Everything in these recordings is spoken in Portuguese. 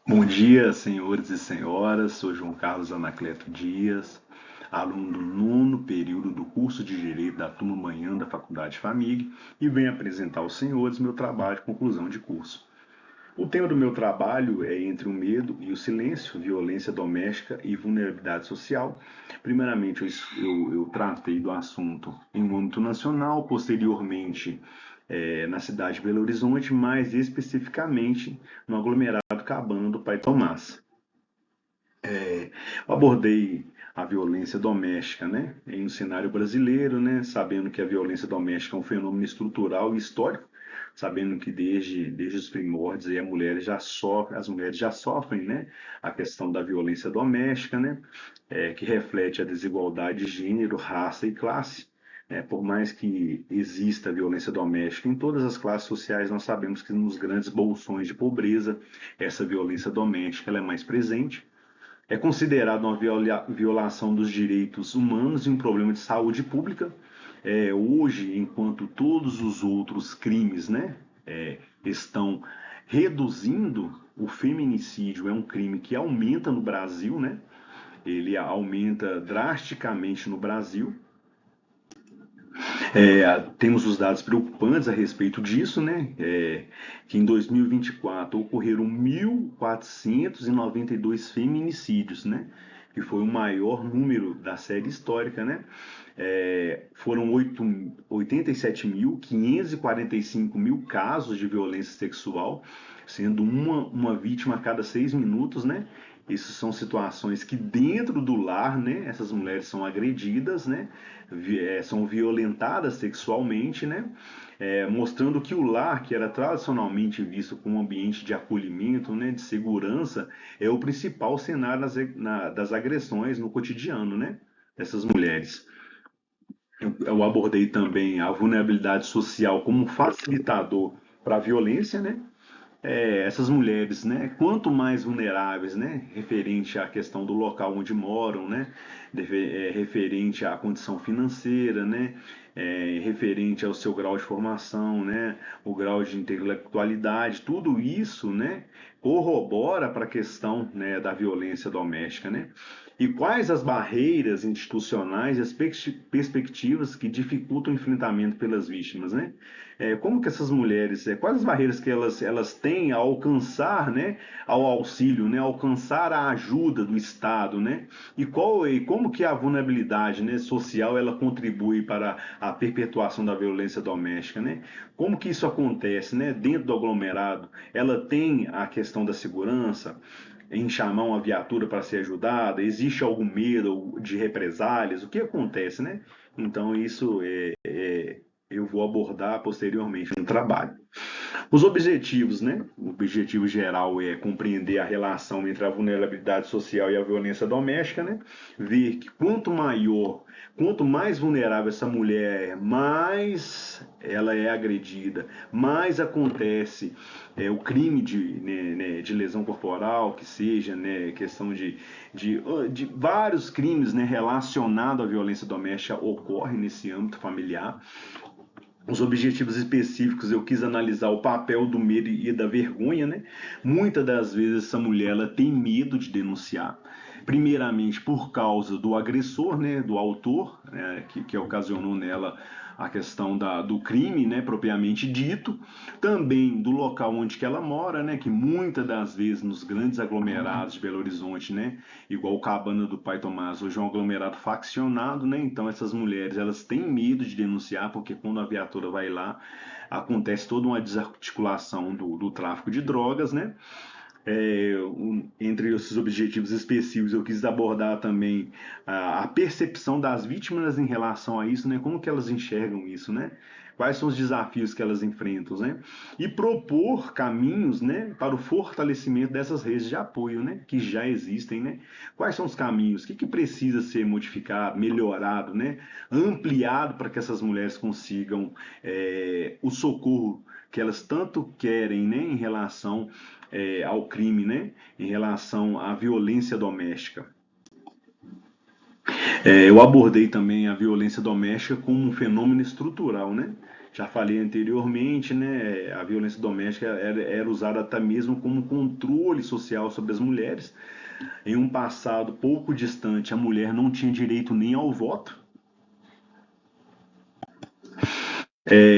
Bom dia, senhores e senhoras. Sou João Carlos Anacleto Dias, aluno do nono período do curso de Direito da turma manhã da Faculdade FAMIG e venho apresentar aos senhores meu trabalho de conclusão de curso. O tema do meu trabalho é Entre o Medo e o Silêncio, Violência Doméstica e Vulnerabilidade Social. Primeiramente, eu tratei do assunto em um âmbito nacional, posteriormente na cidade de Belo Horizonte, mais especificamente no aglomerado Cabana do Pai Tomás. Eu abordei a violência doméstica, né, em um cenário brasileiro, né, sabendo que a violência doméstica é um fenômeno estrutural e histórico, sabendo que desde os primórdios aí, as mulheres já sofrem, né, a questão da violência doméstica, né, que reflete a desigualdade de gênero, raça e classe. Por mais que exista violência doméstica em todas as classes sociais, nós sabemos que nos grandes bolsões de pobreza, essa violência doméstica ela é mais presente, é considerado uma violação dos direitos humanos e um problema de saúde pública. Hoje, enquanto todos os outros crimes, né, estão reduzindo, o feminicídio é um crime que aumenta no Brasil, né? Ele aumenta drasticamente no Brasil. Temos os dados preocupantes a respeito disso, né? Que em 2024 ocorreram 1.492 feminicídios, né? Que foi o maior número da série histórica, né? Foram 87.545 mil casos de violência sexual, sendo uma vítima a cada 6 minutos, né? Isso são situações que dentro do lar, né, essas mulheres são agredidas, né, são violentadas sexualmente, né, mostrando que o lar, que era tradicionalmente visto como um ambiente de acolhimento, né, de segurança, é o principal cenário das agressões no cotidiano, né, dessas mulheres. Eu abordei também a vulnerabilidade social como um facilitador para a violência, né? Essas mulheres, né, quanto mais vulneráveis, né, referente à questão do local onde moram, né, referente à condição financeira, né, referente ao seu grau de formação, né, o grau de intelectualidade, tudo isso, né, corrobora para a questão, né, da violência doméstica, né. E quais as barreiras institucionais e as perspectivas que dificultam o enfrentamento pelas vítimas, né? Como que essas mulheres, quais as barreiras que elas têm a alcançar, né, ao auxílio, né, alcançar a ajuda do Estado, né? E como que a vulnerabilidade, né, social ela contribui para a perpetuação da violência doméstica, né? Como que isso acontece, né, dentro do aglomerado? Ela tem a questão da segurança em chamar uma viatura para ser ajudada? Existe algum medo de represálias? O que acontece, né? Então isso eu vou abordar posteriormente no trabalho. Os objetivos, né? O objetivo geral é compreender a relação entre a vulnerabilidade social e a violência doméstica, né? Ver que quanto mais vulnerável essa mulher é, mais ela é agredida, mais acontece o crime de lesão corporal, que seja, né, questão de vários crimes, né, relacionados à violência doméstica ocorrem nesse âmbito familiar. Os objetivos específicos, eu quis analisar o papel do medo e da vergonha, né? Muitas das vezes essa mulher ela tem medo de denunciar. Primeiramente por causa do agressor, né, do autor, né, que ocasionou nela a questão do crime, né, propriamente dito, também do local onde que ela mora, né, que muitas das vezes nos grandes aglomerados de Belo Horizonte, né, igual o Cabana do Pai Tomás, hoje é um aglomerado faccionado, né, então essas mulheres elas têm medo de denunciar, porque quando a viatura vai lá, acontece toda uma desarticulação do tráfico de drogas, né, entre esses objetivos específicos, eu quis abordar também a percepção das vítimas em relação a isso, né? Como que elas enxergam isso, né? Quais são os desafios que elas enfrentam, né? E propor caminhos, né, para o fortalecimento dessas redes de apoio, né, que já existem, né? Quais são os caminhos? O que precisa ser modificado, melhorado, né? Ampliado para que essas mulheres consigam o socorro que elas tanto querem, né, em relação ao crime, né, em relação à violência doméstica. Eu abordei também a violência doméstica como um fenômeno estrutural, né, Já falei anteriormente, né, a violência doméstica era usada até mesmo como controle social sobre as mulheres. Em um passado pouco distante, a mulher não tinha direito nem ao voto.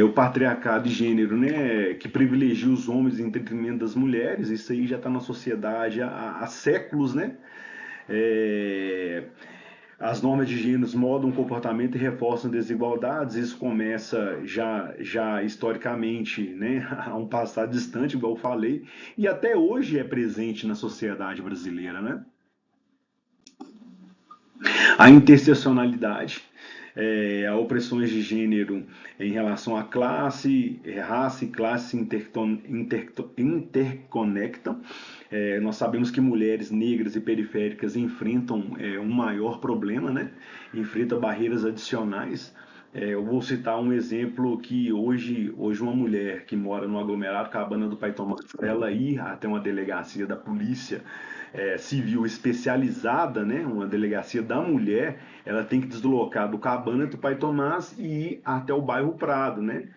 O patriarcado de gênero, né, que privilegia os homens em detrimento das mulheres, isso aí já está na sociedade há séculos, né? É, as normas de gênero moldam o comportamento e reforçam desigualdades. Isso começa já historicamente, né, a um passado distante, igual eu falei, e até hoje é presente na sociedade brasileira, né? A interseccionalidade, a opressões de gênero em relação à classe, raça e classe se interconectam. Nós sabemos que mulheres negras e periféricas enfrentam um maior problema, né? Enfrentam barreiras adicionais. Eu vou citar um exemplo que hoje uma mulher que mora no aglomerado Cabana do Pai Tomás, ela ir até uma delegacia da polícia civil especializada, né, uma delegacia da mulher, ela tem que deslocar do Cabana do Pai Tomás e ir até o bairro Prado, né?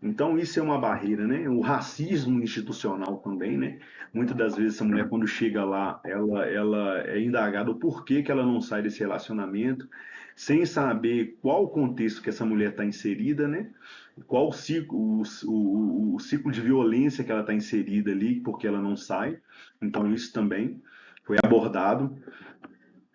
Então isso é uma barreira, né? O racismo institucional também, né? Muitas das vezes essa mulher quando chega lá, ela é indagada o porquê que ela não sai desse relacionamento, sem saber qual o contexto que essa mulher está inserida, né? Qual o ciclo de violência que ela está inserida ali, porque ela não sai. Então isso também foi abordado.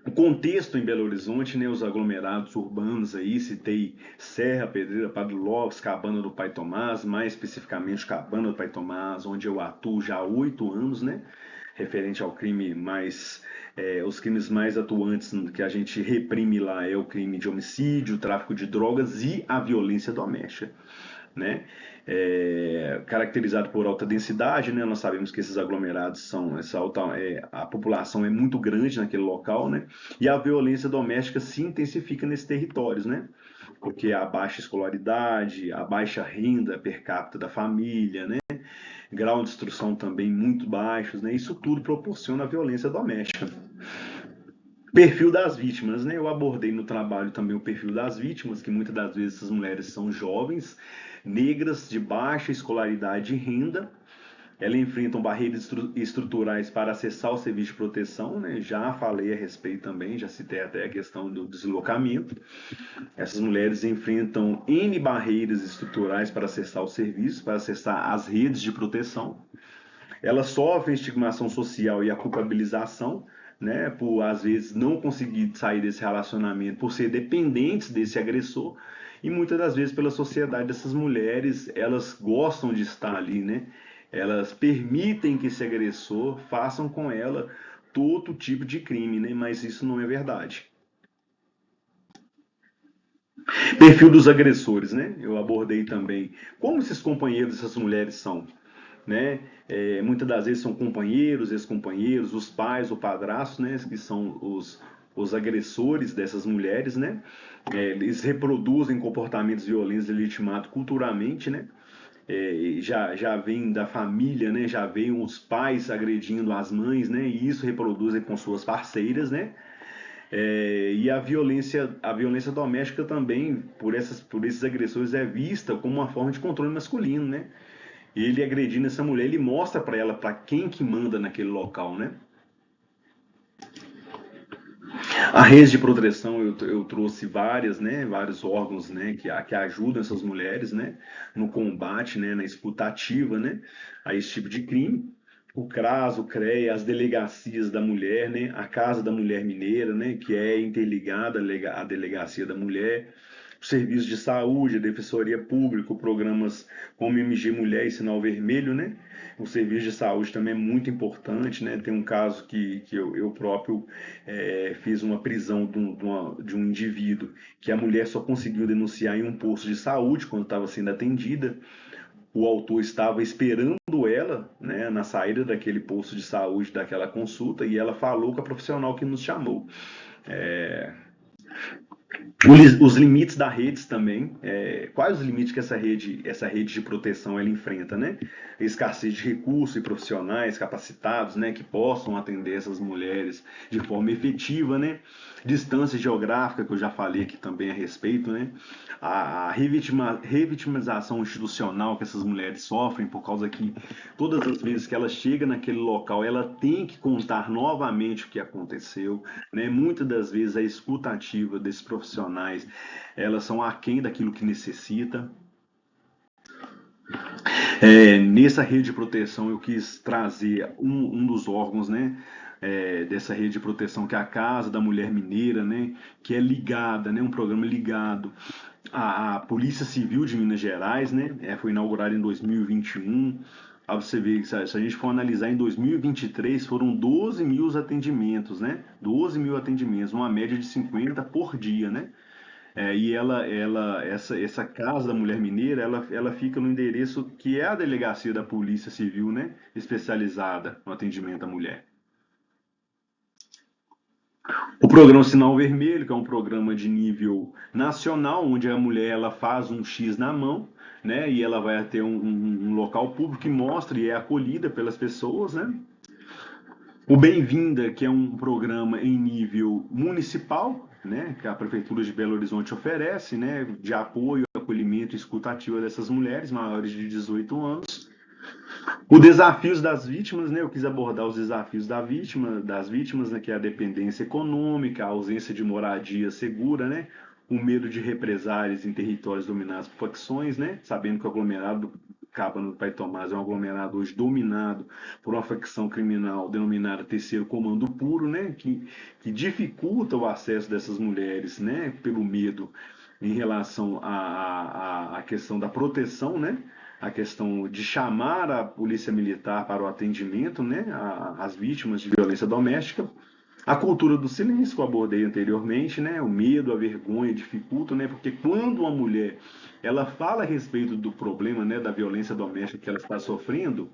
O contexto em Belo Horizonte, né, os aglomerados urbanos aí, citei Serra, Pedreira, Padre Lopes, Cabana do Pai Tomás, mais especificamente Cabana do Pai Tomás, onde eu atuo já há 8 anos, né, referente ao crime mais, os crimes mais atuantes que a gente reprime lá é o crime de homicídio, tráfico de drogas e a violência doméstica, né? Caracterizado por alta densidade, né? Nós sabemos que esses aglomerados são a população é muito grande naquele local, né? E a violência doméstica se intensifica nesses territórios, né? Porque a baixa escolaridade, a baixa renda per capita da família, né? Grau de instrução também muito baixos, né? Isso tudo proporciona a violência doméstica. Perfil das vítimas, né? Eu abordei no trabalho também o perfil das vítimas, que muitas das vezes essas mulheres são jovens, negras, de baixa escolaridade e renda. Elas enfrentam barreiras estruturais para acessar o serviço de proteção, né? Já falei a respeito também, já citei até a questão do deslocamento. Essas mulheres enfrentam N barreiras estruturais para acessar o serviço, para acessar as redes de proteção. Elas sofrem estigmação social e a culpabilização, né, por às vezes não conseguir sair desse relacionamento, por ser dependentes desse agressor, e muitas das vezes pela sociedade dessas mulheres, elas gostam de estar ali, né? Elas permitem que esse agressor façam com ela todo tipo de crime, né? Mas isso não é verdade. Perfil dos agressores, né? Eu abordei também como esses companheiros, essas mulheres são, né? Muitas das vezes são companheiros, ex-companheiros, os pais, o padrasto, né? Que são os agressores dessas mulheres, né? Eles reproduzem comportamentos violentos e legitimados culturalmente, né? Já vem da família, né? Já vem os pais agredindo as mães, né? E isso reproduzem com suas parceiras, né? E a violência doméstica também, por esses agressores, é vista como uma forma de controle masculino, né? Ele agredindo essa mulher, ele mostra para ela para quem que manda naquele local, né? A rede de proteção eu trouxe várias, né, vários órgãos, né, que ajudam essas mulheres, né, no combate, né, na escutativa, né, a esse tipo de crime. O CRAS, o CREA, as delegacias da mulher, né, a Casa da Mulher Mineira, né, que é interligada à Delegacia da Mulher, o Serviço de Saúde, a Defensoria Pública, programas como MG Mulher e Sinal Vermelho, né, o serviço de saúde também é muito importante, né? Tem um caso que eu próprio fiz uma prisão de um indivíduo que a mulher só conseguiu denunciar em um posto de saúde quando estava sendo atendida. O autor estava esperando ela, né, na saída daquele posto de saúde, daquela consulta, e ela falou com a profissional que nos chamou. É, Os limites da rede também, quais os limites que essa rede de proteção ela enfrenta, né? Escassez de recursos e profissionais capacitados, né, que possam atender essas mulheres de forma efetiva, né? Distância geográfica, que eu já falei aqui também a respeito, né? A revitimização institucional que essas mulheres sofrem por causa que todas as vezes que ela chega naquele local, ela tem que contar novamente o que aconteceu, né? Muitas das vezes a escuta ativa desses profissionais, elas são aquém daquilo que necessita. Nessa rede de proteção eu quis trazer um dos órgãos, né, dessa rede de proteção, que é a Casa da Mulher Mineira, né, que é ligada, né, um programa ligado à Polícia Civil de Minas Gerais, né, foi inaugurado em 2021. Aí você vê, se a gente for analisar, em 2023 foram 12 mil atendimentos, né? 12 mil atendimentos, uma média de 50 por dia, né? E essa casa da mulher mineira, ela fica no endereço que é a delegacia da Polícia Civil, né? Especializada no atendimento à mulher. O programa Sinal Vermelho, que é um programa de nível nacional, onde a mulher ela faz um X na mão, né? E ela vai ter um local público que mostra e é acolhida pelas pessoas, né? O Bem-vinda, que é um programa em nível municipal, né, que a Prefeitura de Belo Horizonte oferece, né, de apoio, acolhimento e escuta ativa dessas mulheres maiores de 18 anos. O Desafios das Vítimas, né, eu quis abordar os desafios das vítimas, né, que é a dependência econômica, a ausência de moradia segura, né, o medo de represálias em territórios dominados por facções, né, sabendo que o aglomerado Cábano do Pai Tomás é um aglomerado hoje dominado por uma facção criminal denominada Terceiro Comando Puro, né, que dificulta o acesso dessas mulheres, né, pelo medo em relação à questão da proteção, né, a questão de chamar a polícia militar para o atendimento, né, às vítimas de violência doméstica. A cultura do silêncio, que eu abordei anteriormente, né, o medo, a vergonha dificultam, né, porque quando uma mulher ela fala a respeito do problema, né, da violência doméstica que ela está sofrendo,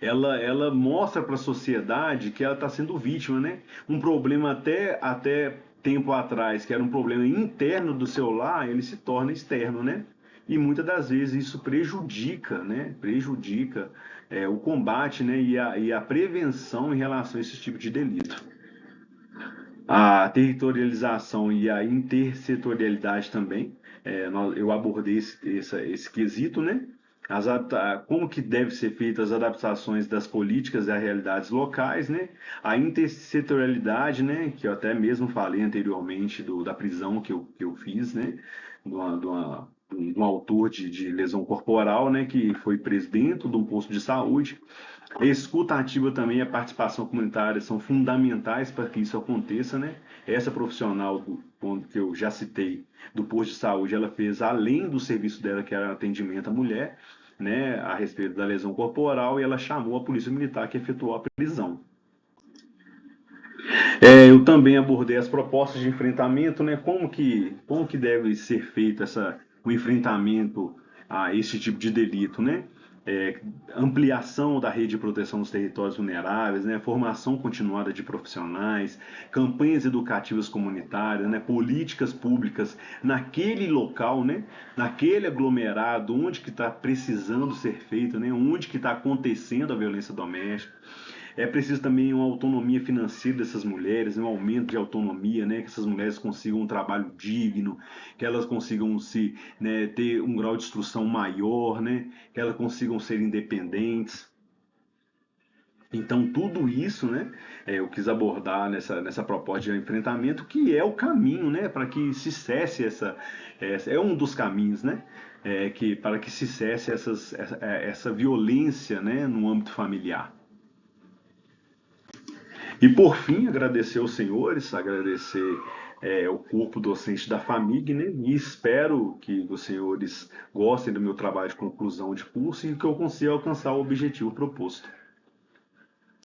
ela mostra para a sociedade que ela está sendo vítima, né? Um problema até tempo atrás, que era um problema interno do seu lar, ele se torna externo, né? E muitas das vezes isso prejudica, né? Prejudica o combate, né? E a prevenção em relação a esse tipo de delito. A territorialização e a intersetorialidade também. Eu abordei esse quesito, né? Como que deve ser feitas as adaptações das políticas às realidades locais, né? A intersetorialidade, né? Que eu até mesmo falei anteriormente da prisão que eu fiz, né? De um autor de lesão corporal, né? Que foi preso dentro de um posto de saúde. A escuta ativa também e a participação comunitária são fundamentais para que isso aconteça, né? Essa profissional que eu já citei, do posto de saúde, ela fez além do serviço dela, que era atendimento à mulher, né, a respeito da lesão corporal, e ela chamou a polícia militar que efetuou a prisão. Eu também abordei as propostas de enfrentamento, né? Como que deve ser feito o enfrentamento a esse tipo de delito, né? É, ampliação da rede de proteção dos territórios vulneráveis, né? Formação continuada de profissionais, campanhas educativas comunitárias, né? Políticas públicas naquele local, né? Naquele aglomerado, onde que está precisando ser feito, né? Onde que está acontecendo a violência doméstica. É preciso também uma autonomia financeira dessas mulheres, um aumento de autonomia, né? Que essas mulheres consigam um trabalho digno, que elas consigam né, ter um grau de instrução maior, né? Que elas consigam ser independentes. Então, tudo isso, né, eu quis abordar nessa proposta de enfrentamento, que é o caminho, né, para que se cesse é um dos caminhos, né, para que se cesse essa violência, né, no âmbito familiar. E por fim, agradecer aos senhores, agradecer o corpo docente da FAMIG, né? E espero que os senhores gostem do meu trabalho de conclusão de curso e que eu consiga alcançar o objetivo proposto.